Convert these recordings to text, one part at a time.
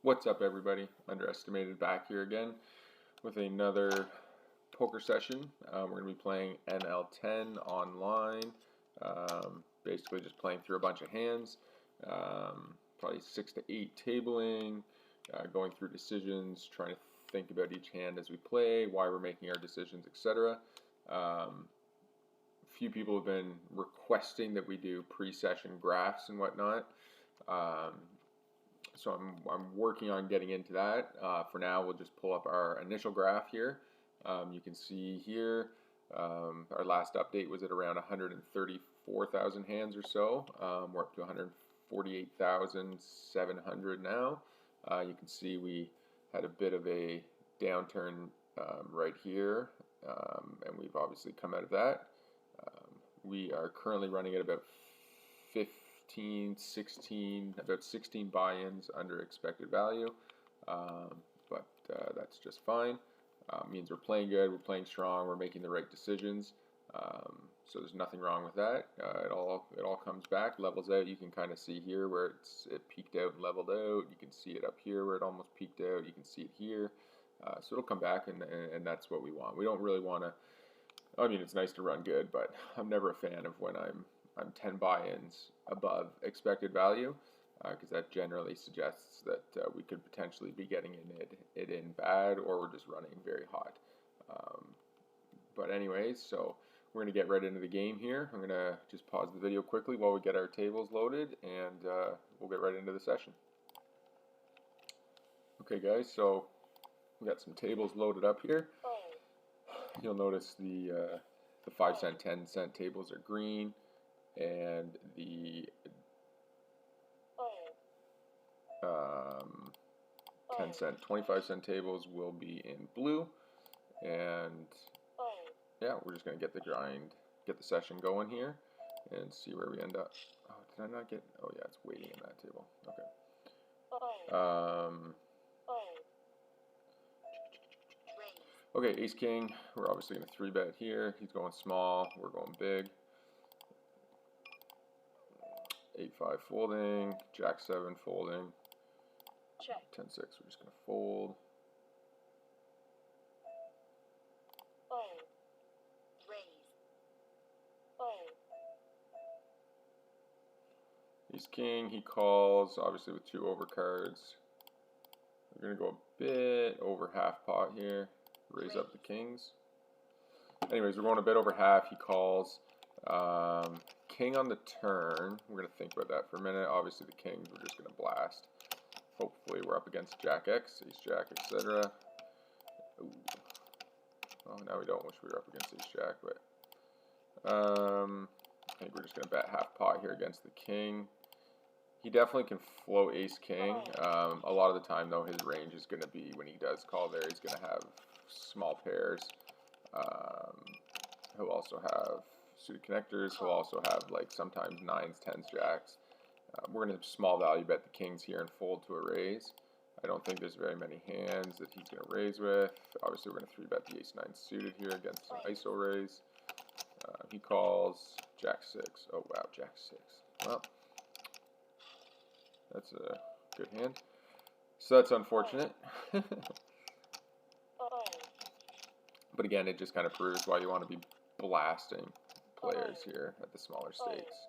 What's up, everybody? Underestimated back here again with another poker session. We're going to be playing NL10 online. Basically, just playing through a bunch of hands. Probably 6 to 8 tabling, going through decisions, trying to think about each hand as we play, why we're making our decisions, etc. Few people have been requesting that we do pre-session graphs and whatnot. So I'm working on getting into that. For now, we'll just pull up our initial graph here. You can see here, our last update was at around 134,000 hands or so. We're up to 148,700 now. You can see we had a bit of a downturn right here, and we've obviously come out of that. We are currently running at about 16 buy-ins under expected value, but that's just fine. Means we're playing good, we're playing strong, we're making the right decisions. So there's nothing wrong with that. It all comes back, levels out. You can kind of see here where it peaked out and leveled out. You can see it up here where it almost peaked out. You can see it here. So it'll come back, and that's what we want. We don't really want to. I mean, it's nice to run good, but I'm never a fan of when I'm 10 buy-ins above expected value, because that generally suggests that we could potentially be getting it in bad, or we're just running very hot. But anyways, so we're going to get right into the game here. I'm going to just pause the video quickly while we get our tables loaded, and we'll get right into the session. Okay, guys, so we got some tables loaded up here. You'll notice the 5 cent, 10 cent tables are green, and the 10 cent, 25 cent tables will be in blue. And yeah, we're just going to get the session going here and see where we end up. Oh, did I not get? Oh yeah, it's waiting in that table. Okay. Okay, ace king. We're obviously going to 3-bet here. He's going small. We're going big. 8-5 folding. Jack-7 folding. Check. 10-6. We're just going to fold. Raise. Ace king. He calls, obviously with 2 overcards. We're going to go a bit over half pot here. Raise up the kings. Anyways, we're going a bit over half. He calls. King on the turn. We're going to think about that for a minute. Obviously, the kings we're just going to blast. Hopefully, we're up against Jack X, Ace Jack, etc. Oh, now we don't wish we were up against Ace Jack, but I think we're just going to bet half pot here against the king. He definitely can flow Ace King. A lot of the time, though, his range is going to be, when he does call there, he's going to have small pairs. He'll also have suited connectors. He'll also have, like, sometimes 9s, 10s, jacks. We're going to small value bet the kings here and fold to a raise. I don't think there's very many hands that he's going to raise with. Obviously, we're going to 3-bet the ace-9 suited here against an ISO raise. He calls Jack-6. Oh, wow, Jack-6. Well, that's a good hand. So that's unfortunate. But again, it just kind of proves why you want to be blasting players here at the smaller stakes.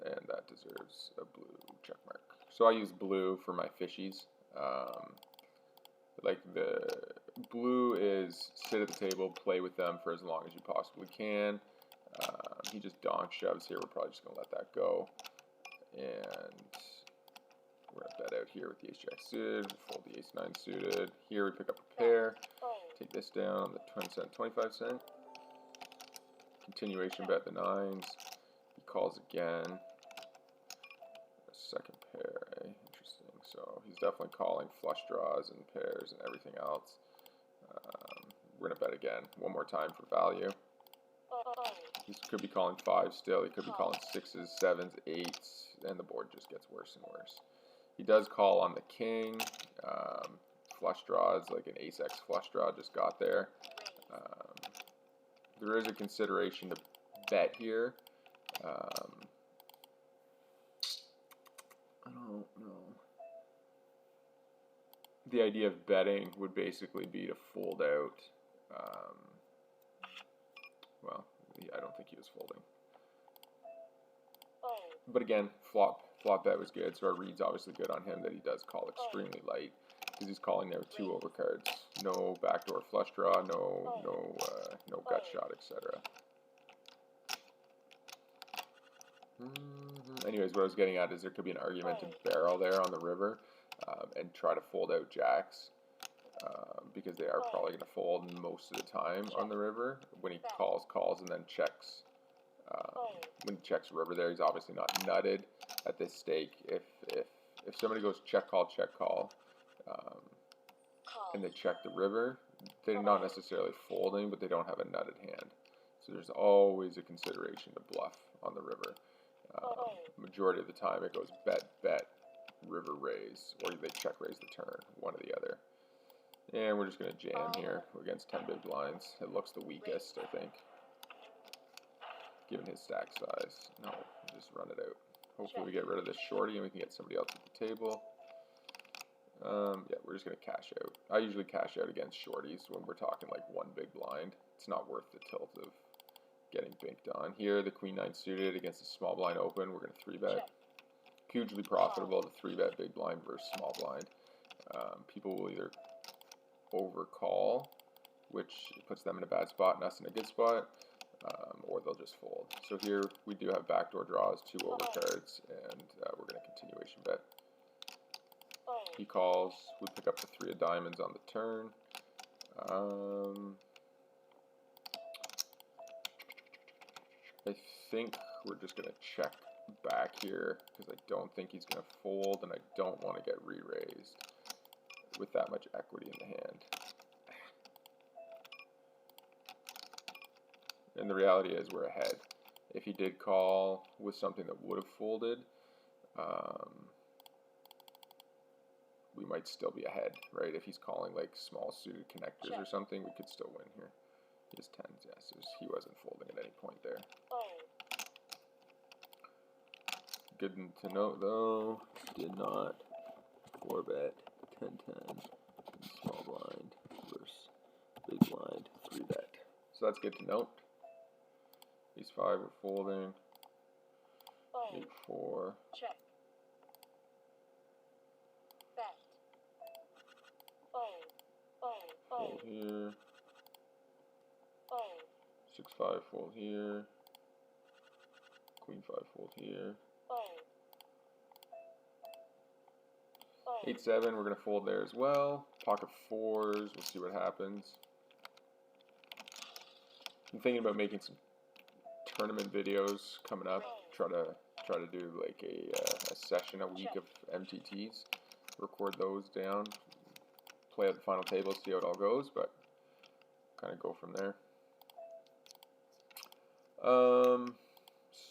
And that deserves a blue check mark. So I use blue for my fishies. Like the blue is sit at the table, play with them for as long as you possibly can. He just donk shoves here. We're probably just going to let that go. And we're going to bet out here with the ace-jack suited. We'll fold the ace-9 suited. Here we pick up a pair. Take this down on the 10 cent, 25 cent. Continuation bet the 9s. He calls again. A second pair, eh? Interesting. So he's definitely calling flush draws and pairs and everything else. We're going to bet again one more time for value. He could be calling 5s still. He could be calling 6s, 7s, 8s, and the board just gets worse and worse. He does call on the king. Flush draws, like an ace-x flush draw just got there. There is a consideration to bet here. I don't know. the idea of betting would basically be to fold out. Well, I don't think he was folding. Fold. But again, flop bet was good, so our read's obviously good on him that he does call extremely light because he's calling there with 2 overcards. No backdoor flush draw, no gut shot, etc. Anyways, what I was getting at is there could be an argument to barrel there on the river and try to fold out jacks because they are probably going to fold most of the time on the river. When he calls, and then checks. When he checks river there, he's obviously not nutted at this stake. If somebody goes check call, and they check the river, they're not necessarily folding, but they don't have a nutted hand. So there's always a consideration to bluff on the river. Majority of the time it goes bet, river raise, or they check raise the turn, one or the other. And we're just going to jam here against 10 big blinds. It looks the weakest, I think, given his stack size. No, just run it out. Hopefully we get rid of this shorty and we can get somebody else at the table. Yeah, we're just going to cash out. I usually cash out against shorties when we're talking like 1 big blind. It's not worth the tilt of getting binked on. Here, the queen 9 suited against a small blind open. We're going to 3-bet. Hugely profitable to 3-bet big blind versus small blind. People will either overcall, which puts them in a bad spot and us in a good spot, or they'll just fold. So here we do have backdoor draws, 2 overcards, and we're going to continuation bet. He calls, we pick up the 3 of diamonds on the turn. I think we're just going to check back here because I don't think he's going to fold, and I don't want to get re-raised with that much equity in the hand. And the reality is we're ahead. If he did call with something that would have folded, we might still be ahead, right? If he's calling like small suited connectors or something, we could still win here. He has 10s, yes. He wasn't folding at any point there. Good to note though, did not 4-bet 10-10 small blind versus big blind 3-bet. So that's good to note. Ace 5 we're folding. 8-4. Check. Bet. Fold here. 6-5 fold here. Queen 5 fold here. 8-7 we're gonna fold there as well. Pocket 4s. We'll see what happens. I'm thinking about making some tournament videos coming up. Try to do like a session a week of MTTs. Record those down. Play at the final table, see how it all goes, but kind of go from there.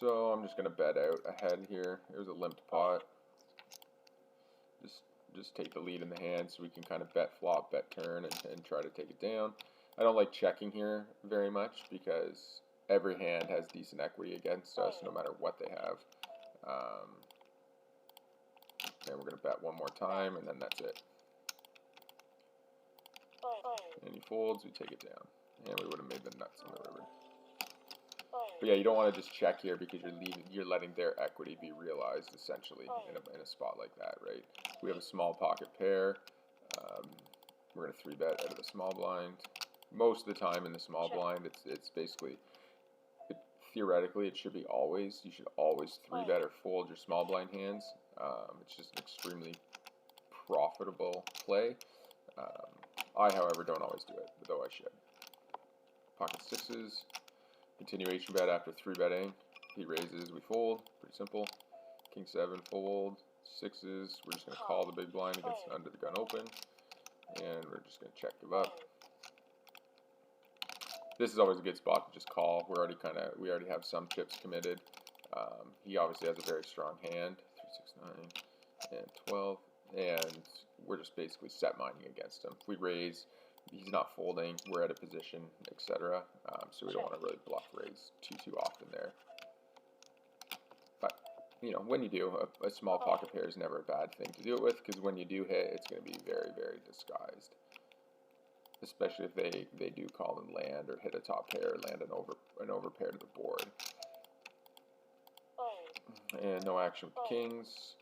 So I'm just gonna bet out ahead here. It was a limped pot. Just take the lead in the hand so we can kind of bet flop, bet turn, and try to take it down. I don't like checking here very much because every hand has decent equity against us no matter what they have. And we're going to bet one more time, and then that's it. And he folds, we take it down. And we would have made the nuts in the river. But yeah, you don't want to just check here because you're letting their equity be realized essentially in a spot like that, right? We have a small pocket pair. We're going to 3-bet out of the small blind. Most of the time in the small blind, it's basically, theoretically, it should be always. You should always 3-bet or fold your small blind hands. It's just an extremely profitable play. I, however, don't always do it, though I should. Pocket 6s. Continuation bet after 3-betting. He raises, we fold. Pretty simple. King 7 fold. 6s. We're just going to call the big blind against an under the gun open. And we're just going to check give up. This is always a good spot to just call. We already have some chips committed. He obviously has a very strong hand. 3, 6, 9, and 12. And we're just basically set mining against him. If we raise, he's not folding, we're at a position, etc. So we don't want to really bluff raise too often there. But you know, when you do, a small pocket pair is never a bad thing to do it with, because when you do hit, it's going to be very, very disguised. Especially if they do call and land, or hit a top pair, land an over pair to the board. And no action with kings.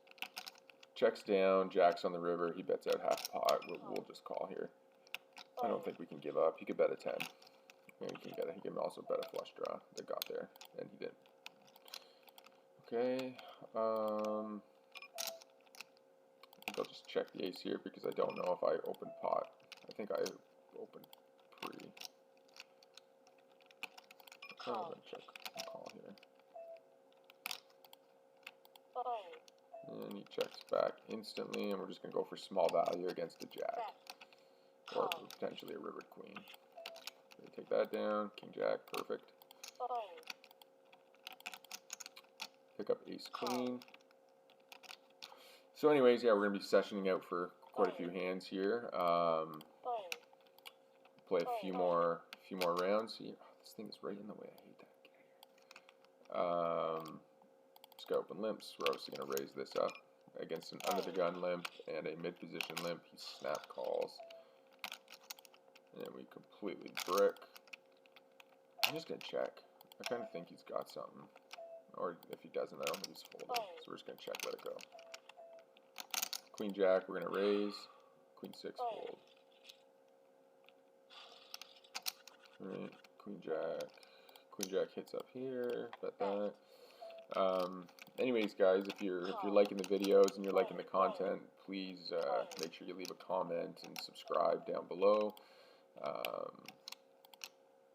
Checks down, jacks on the river, he bets out half pot. We'll just call here. I don't think we can give up. He could bet a 10. And he can also bet a flush draw that got there, and he didn't. Okay, I think I'll just check the ace here because I don't know if I opened pot. I think I opened pre. I'm going to check and call here. And he checks back instantly, and we're just going to go for small value against a jack. Or potentially a rivered queen. Take that down, king jack, perfect. Pick up ace queen. So anyways, yeah, we're going to be sessioning out for quite a few hands here. Play a few more rounds. See, this thing is right in the way. I hate that. Just got open limps. We're obviously going to raise this up against an under the gun limp and a mid position limp. He snap calls. And we completely brick. I'm just going to check. I kind of think he's got something. Or if he doesn't, I don't think he's folding. So we're just going to check, let it go. Queen jack, we're going to raise. Queen 6 fold. Alright, queen jack hits up here, bet that. Anyways, guys, if you're liking the videos and you're liking the content, please make sure you leave a comment and subscribe down below.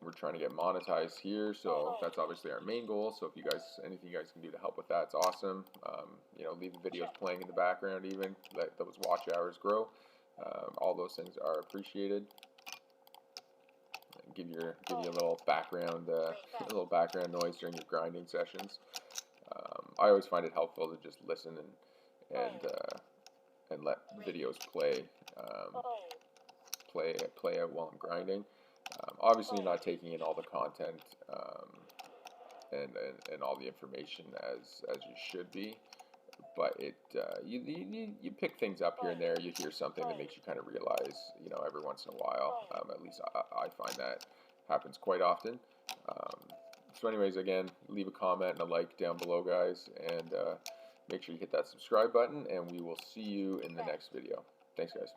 We're trying to get monetized here, so that's obviously our main goal. So if you guys, anything you guys can do to help with that, it's awesome. You know, leave the videos playing in the background, even let those watch hours grow. All those things are appreciated. Give you a little background noise during your grinding sessions. I always find it helpful to just listen and let videos play out while I'm grinding. Obviously, you're not taking in all the content and all the information as you should be, but you pick things up here and there. You hear something that makes you kind of realize, you know, every once in a while. At least I find that happens quite often. So anyways, again, leave a comment and a like down below, guys, and make sure you hit that subscribe button, and we will see you in the next video. Thanks, guys.